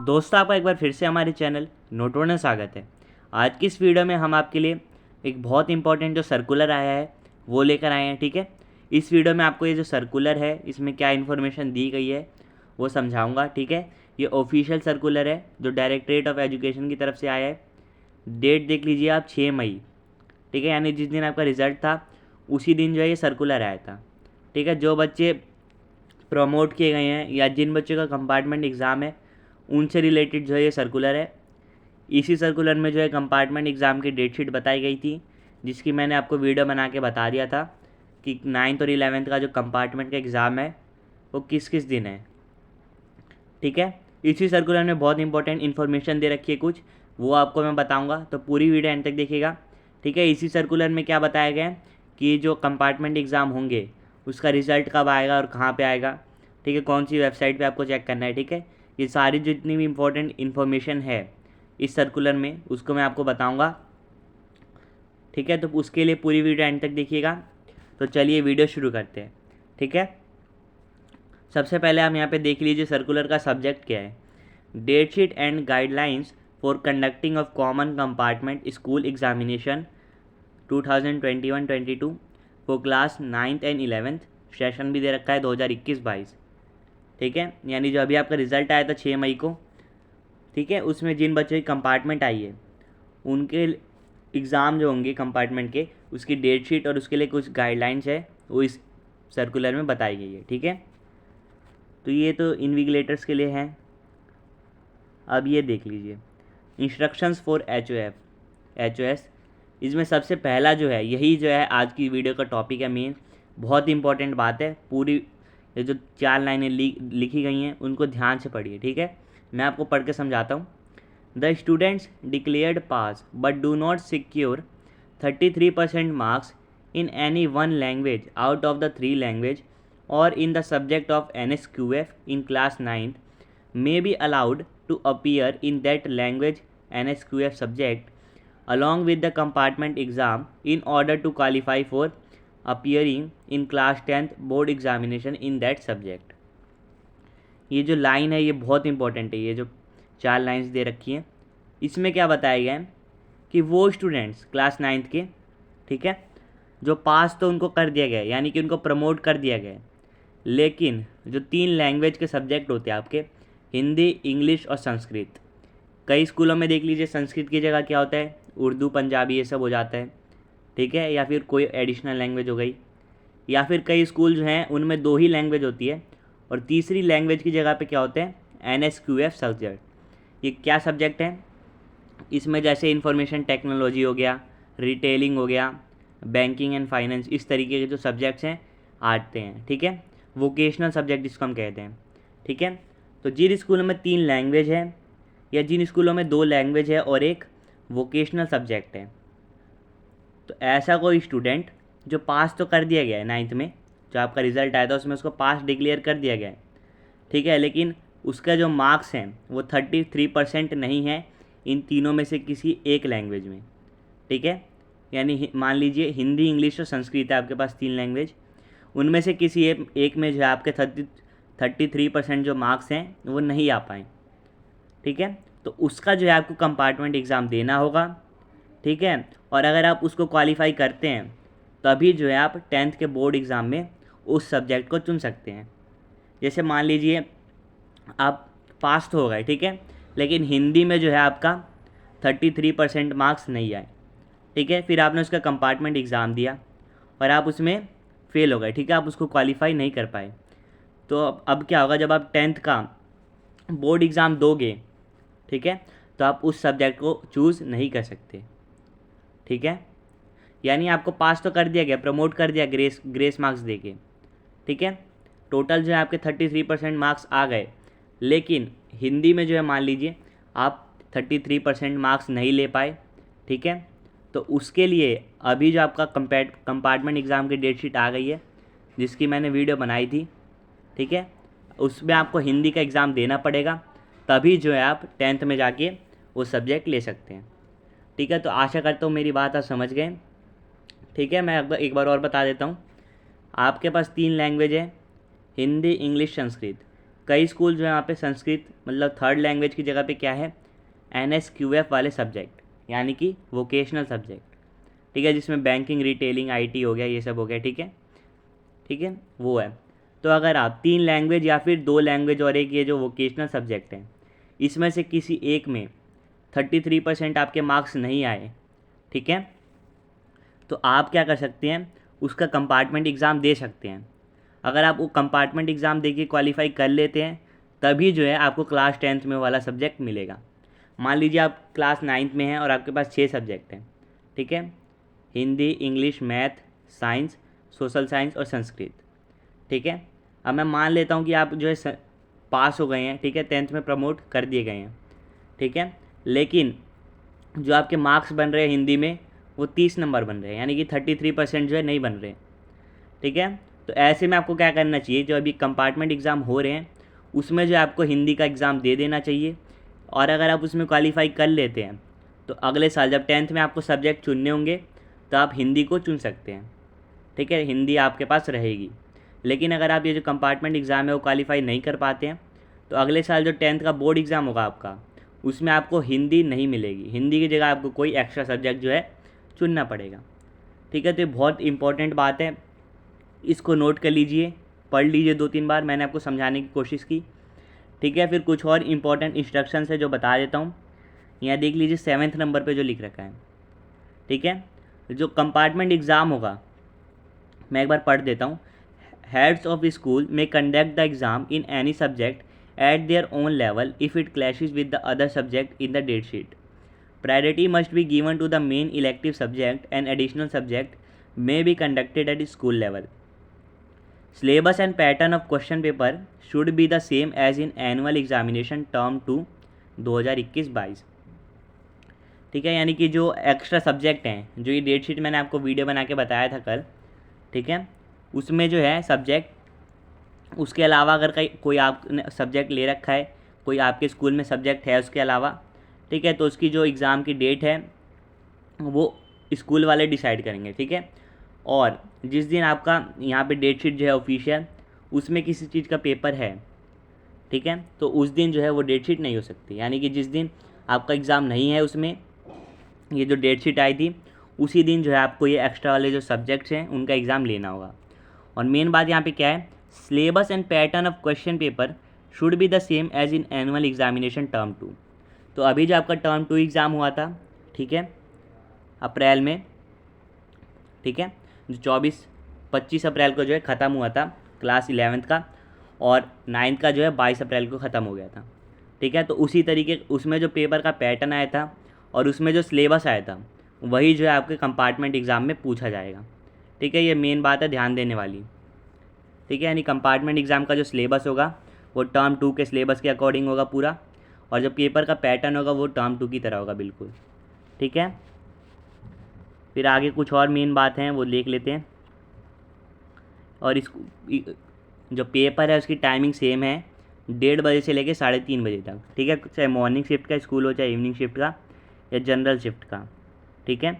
दोस्तों, आपका एक बार फिर से हमारे चैनल नोट में स्वागत है। आज की इस वीडियो में हम आपके लिए एक बहुत इंपॉर्टेंट जो सर्कुलर आया है वो लेकर आए हैं। ठीक है, इस वीडियो में आपको ये जो सर्कुलर है इसमें क्या इन्फॉर्मेशन दी गई है वो समझाऊंगा। ठीक है, ये ऑफिशियल सर्कुलर है जो डायरेक्टरेट ऑफ एजुकेशन की तरफ से आया है। डेट देख लीजिए आप, 6 मई। ठीक है, यानी जिस दिन आपका रिजल्ट था उसी दिन जो है ये सर्कुलर आया था। ठीक है, जो बच्चे प्रमोट किए गए हैं या जिन बच्चों का कंपार्टमेंट एग्ज़ाम है उनसे रिलेटेड जो है ये सर्कुलर है। इसी सर्कुलर में जो है कंपार्टमेंट एग्ज़ाम की डेट शीट बताई गई थी, जिसकी मैंने आपको वीडियो बना के बता दिया था कि 9th और 11th का जो कंपार्टमेंट का एग्ज़ाम है वो किस किस दिन है। ठीक है, इसी सर्कुलर में बहुत इंपॉर्टेंट इन्फॉर्मेशन दे रखी है कुछ, वो आपको मैं बताऊंगा, तो पूरी वीडियो एंड तक देखिएगा। ठीक है, इसी सर्कुलर में क्या बताया गया है कि जो कंपार्टमेंट एग्ज़ाम होंगे उसका रिज़ल्ट कब आएगा और कहाँ पे आएगा। ठीक है, कौन सी वेबसाइट पे आपको चेक करना है। ठीक है, ये सारी जितनी भी इम्पोर्टेंट इन्फॉर्मेशन है इस सर्कुलर में उसको मैं आपको बताऊंगा। ठीक है, तो उसके लिए पूरी वीडियो एंड तक देखिएगा। तो चलिए वीडियो शुरू करते हैं। ठीक है, सबसे पहले हम यहाँ पे देख लीजिए सर्कुलर का सब्जेक्ट क्या है। Date sheet and guidelines for conducting of common compartment school examination 2021-22 for class 9th and 11th। Session भी दे रखा है 2021-22। ठीक है, यानी जो अभी आपका रिज़ल्ट आया था 6 मई को। ठीक है, उसमें जिन बच्चों की कंपार्टमेंट आई है उनके एग्ज़ाम जो होंगे कंपार्टमेंट के, उसकी डेट शीट और उसके लिए कुछ गाइडलाइंस है वो इस सर्कुलर में बताई गई है। ठीक है, तो ये तो इन्विजिलेटर्स के लिए हैं। अब ये देख लीजिए instructions for H O S. इसमें सबसे पहला जो है यही जो है आज की वीडियो का टॉपिक है मेन। बहुत इंपॉर्टेंट बात है, पूरी ये जो 4 लाइनें लिखी गई हैं उनको ध्यान से पढ़िए। ठीक है, मैं आपको पढ़ के समझाता हूँ। The students declared pass but do not secure 33% marks in any one language out of the 3 language और in the subject of NSQF in class 9th may be allowed to appear in that language NSQF subject along with the compartment exam in order to qualify for appearing in class 10th board examination in that subject। ये जो line है ये बहुत important है। ये जो 4 lines they रखी हैं इसमें क्या बताया गया है कि वो स्टूडेंट्स क्लास 9th के, ठीक है, जो पास तो उनको कर दिया गया है यानी कि उनको प्रमोट कर दिया गया है, लेकिन जो 3 लैंग्वेज के सब्जेक्ट होते हैं आपके, हिंदी, इंग्लिश और संस्कृत। कई स्कूलों में देख लीजिए संस्कृत की जगह क्या होता है, उर्दू, पंजाबी ये सब हो जाता है। ठीक है, या फिर कोई एडिशनल लैंग्वेज हो गई, या फिर कई स्कूल जो हैं उनमें 2 ही लैंग्वेज होती है और तीसरी लैंग्वेज की जगह पे क्या होते हैं, NSQF सब्जेक्ट। ये क्या सब्जेक्ट हैं, इसमें जैसे इंफॉर्मेशन टेक्नोलॉजी हो गया, रिटेलिंग हो गया, बैंकिंग एंड फाइनेंस, इस तरीके के जो सब्जेक्ट्स हैं आते हैं। ठीक है, वोकेशनल सब्जेक्ट जिसको हम कहते हैं। ठीक है, तो जिन स्कूलों में 3 लैंग्वेज है या जिन स्कूलों में 2 लैंग्वेज है और एक वोकेशनल सब्जेक्ट है, तो ऐसा कोई स्टूडेंट जो पास तो कर दिया गया है 9th में, जो आपका रिज़ल्ट आया था उसमें उसको पास डिक्लेयर कर दिया गया है। ठीक है, लेकिन उसका जो मार्क्स हैं वो 33% नहीं है इन तीनों में से किसी एक लैंग्वेज में। ठीक है, यानी मान लीजिए हिंदी, इंग्लिश और संस्कृत है आपके पास 3 लैंग्वेज, उनमें से किसी एक में जो है आपके 33% जो मार्क्स हैं वो नहीं आ पाए। ठीक है, तो उसका जो है आपको कंपार्टमेंट एग्ज़ाम देना होगा। ठीक है, और अगर आप उसको क्वालिफाई करते हैं तभी जो है आप 10th के बोर्ड एग्ज़ाम में उस सब्जेक्ट को चुन सकते हैं। जैसे मान लीजिए आप पास तो हो गए, ठीक है, लेकिन हिंदी में जो है आपका 33% मार्क्स नहीं आए। ठीक है, फिर आपने उसका कंपार्टमेंट एग्ज़ाम दिया और आप उसमें फेल हो गए। ठीक है, आप उसको क्वालिफाई नहीं कर पाए, तो अब क्या होगा, जब आप 10th का बोर्ड एग्ज़ाम दोगे, ठीक है, तो आप उस सब्जेक्ट को चूज़ नहीं कर सकते। ठीक है, यानी आपको पास तो कर दिया गया, प्रमोट कर दिया ग्रेस मार्क्स देके। ठीक है, टोटल जो है आपके 33% मार्क्स आ गए, लेकिन हिंदी में जो है मान लीजिए आप 33% मार्क्स नहीं ले पाए। ठीक है, तो उसके लिए अभी जो आपका कंपार्टमेंट एग्ज़ाम की डेट शीट आ गई है जिसकी मैंने वीडियो बनाई थी। ठीक है, उसमें आपको हिंदी का एग्ज़ाम देना पड़ेगा, तभी जो है आप 10th में जाके वो सब्जेक्ट ले सकते हैं। ठीक है, तो आशा करता हूँ मेरी बात आप समझ गए। ठीक है, मैं एक बार और बता देता हूँ। आपके पास 3 लैंग्वेज है, हिंदी, इंग्लिश, संस्कृत। कई स्कूल जो है यहाँ पे संस्कृत मतलब थर्ड लैंग्वेज की जगह पे क्या है, NSQF वाले सब्जेक्ट, यानी कि वोकेशनल सब्जेक्ट, ठीक है, जिसमें बैंकिंग, रिटेलिंग, IT हो गया, ये सब हो गया, ठीक है, ठीक है, वो है। तो अगर आप 3 लैंग्वेज या फिर 2 लैंग्वेज और एक ये जो वोकेशनल सब्जेक्ट हैं, इसमें से किसी एक में 33% आपके मार्क्स नहीं आए, ठीक है, तो आप क्या कर सकते हैं, उसका कंपार्टमेंट एग्ज़ाम दे सकते हैं। अगर आप वो कंपार्टमेंट एग्ज़ाम दे के क्वालिफाई कर लेते हैं, तभी जो है आपको क्लास 10th में वाला सब्जेक्ट मिलेगा। मान लीजिए आप क्लास 9th में हैं और आपके पास 6 सब्जेक्ट हैं, ठीक है, Hindi, English, math, science, social science और संस्कृत, ठीक है। अब मैं मान लेता हूँ कि आप जो है पास हो गए हैं, ठीक है, 10th में प्रमोट कर दिए गए हैं, ठीक है, लेकिन जो आपके मार्क्स बन रहे हैं हिंदी में वो 30 नंबर बन रहे हैं, यानी कि 33% जो है नहीं बन रहे, ठीक है। तो ऐसे में आपको क्या करना चाहिए, जो अभी कंपार्टमेंट एग्ज़ाम हो रहे हैं उसमें जो आपको हिंदी का एग्ज़ाम दे देना चाहिए, और अगर आप उसमें क्वालिफाई कर लेते हैं तो अगले साल जब 10th में आपको सब्जेक्ट चुनने होंगे तो आप हिंदी को चुन सकते हैं, ठीक है, हिंदी आपके पास रहेगी। लेकिन अगर आप ये जो कंपार्टमेंट एग्ज़ाम है वो क्वालिफाई नहीं कर पाते हैं तो अगले साल जो 10th का बोर्ड एग्ज़ाम होगा आपका, उसमें आपको हिंदी नहीं मिलेगी, हिंदी की जगह आपको कोई एक्स्ट्रा सब्जेक्ट जो है चुनना पड़ेगा, ठीक है। तो ये बहुत इंपॉर्टेंट बात है, इसको नोट कर लीजिए, पढ़ लीजिए 2-3 बार, मैंने आपको समझाने की कोशिश की, ठीक है। फिर कुछ और इंपॉर्टेंट इंस्ट्रक्शंस है जो बता देता हूँ, यहाँ देख लीजिए 7th नंबर पे जो लिख रखा है, ठीक है। जो कंपार्टमेंट एग्ज़ाम होगा मैं एक बार पढ़ देता हूँ। हेड्स ऑफ स्कूल में conduct the exam in any subject at their own level if it clashes with the other subject in the date sheet. Priority must be given to the main elective subject and additional subject may be conducted at school level. Syllabus and pattern of question paper should be the same as in annual examination term 2 2021-22, ठीक है। यानी कि जो extra subject हैं, जो ये date sheet मैंने आपको वीडियो बना के बताया था कल, ठीक है, उसमें जो है सब्जेक्ट, उसके अलावा अगर कोई आपने सब्जेक्ट ले रखा है, कोई आपके स्कूल में सब्जेक्ट है उसके अलावा, ठीक है, तो उसकी जो एग्ज़ाम की डेट है वो स्कूल वाले डिसाइड करेंगे, ठीक है। और जिस दिन आपका यहाँ पे डेट शीट जो है ऑफिशियल, उसमें किसी चीज़ का पेपर है, ठीक है, तो उस दिन जो है वो डेट शीट नहीं हो सकती, यानी कि जिस दिन आपका एग्ज़ाम नहीं है उसमें ये जो डेट शीट आई थी उसी दिन जो है आपको ये एक्स्ट्रा वाले जो सब्जेक्ट्स हैं उनका एग्ज़ाम लेना होगा। और मेन बात यहाँ पे क्या है, syllabus and pattern of question paper should be the same as in annual examination term 2। तो अभी जो आपका टर्म 2 एग्ज़ाम हुआ था, ठीक है, अप्रैल में, ठीक है, जो 25 अप्रैल को जो है ख़त्म हुआ था क्लास 11th का, और 9th का जो है 22 अप्रैल को ख़त्म हो गया था, ठीक है। तो उसी तरीके उसमें जो पेपर का पैटर्न आया था और उसमें जो सिलेबस आया था वही जो है आपके कंपार्टमेंट एग्ज़ाम में पूछा जाएगा, ठीक है। ये मेन बात है ध्यान देने वाली, ठीक है। यानी कंपार्टमेंट एग्ज़ाम का जो सिलेबस होगा वो टर्म 2 के सिलेबस के अकॉर्डिंग होगा पूरा, और जो पेपर का पैटर्न होगा वो टर्म 2 की तरह होगा बिल्कुल, ठीक है। फिर आगे कुछ और मेन बात हैं वो देख लेते हैं। और इस जो पेपर है उसकी टाइमिंग सेम है, 1:30 बजे से लेकर 3:30 बजे तक, ठीक है, चाहे मॉर्निंग शिफ्ट का स्कूल हो चाहे इवनिंग शिफ्ट का या जनरल शिफ्ट का, ठीक है।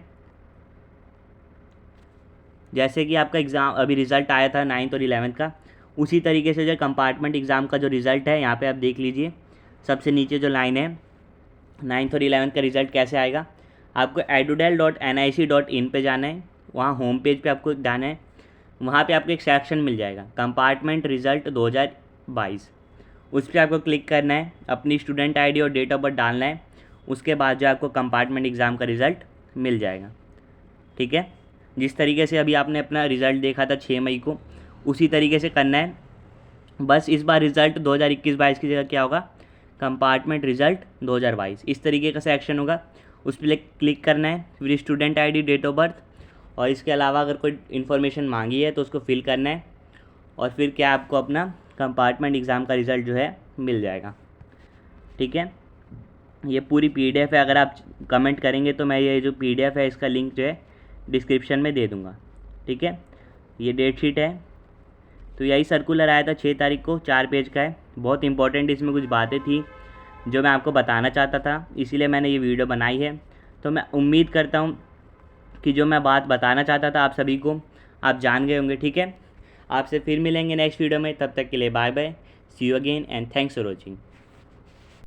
जैसे कि आपका एग्ज़ाम अभी रिज़ल्ट आया था 9th और 11th का, उसी तरीके से जो कंपार्टमेंट एग्ज़ाम का जो रिज़ल्ट है यहाँ पे आप देख लीजिए, सबसे नीचे जो लाइन है 9th और 11th का रिज़ल्ट कैसे आएगा। आपको edudel.nic.in पे जाना है, वहाँ होम पेज पे आपको जाना है, वहाँ पे आपको एक सेक्शन मिल जाएगा कंपार्टमेंट रिज़ल्ट 2022, उस पर आपको क्लिक करना है, अपनी स्टूडेंट ID और डेट ऑफ बर्थ डालना है, उसके बाद जो आपको कंपार्टमेंट एग्ज़ाम का रिज़ल्ट मिल जाएगा, ठीक है। जिस तरीके से अभी आपने अपना रिज़ल्ट देखा था 6 मई को, उसी तरीके से करना है, बस इस बार रिज़ल्ट 2021-22 की जगह क्या होगा, कंपार्टमेंट रिज़ल्ट 2022, इस तरीके का सेक्शन होगा, उस पर क्लिक करना है, फिर student ID, date of birth, और इसके अलावा अगर कोई इन्फॉर्मेशन मांगी है तो उसको फिल करना है, और फिर क्या आपको अपना कंपार्टमेंट एग्ज़ाम का रिज़ल्ट जो है मिल जाएगा, ठीक है। ये पूरी PDF है, अगर आप कमेंट करेंगे तो मैं ये जो PDF है इसका लिंक जो है डिस्क्रिप्शन में दे दूँगा, ठीक है। ये डेट शीट है, तो यही सर्कुलर आया था 6 तारीख को, 4 पेज का है, बहुत इंपॉर्टेंट, इसमें कुछ बातें थी जो मैं आपको बताना चाहता था, इसीलिए मैंने ये वीडियो बनाई है। तो मैं उम्मीद करता हूँ कि जो मैं बात बताना चाहता था आप सभी को आप जान गए होंगे, ठीक है। आपसे फिर मिलेंगे नेक्स्ट वीडियो में, तब तक के लिए bye bye, see you again and thanks for watching.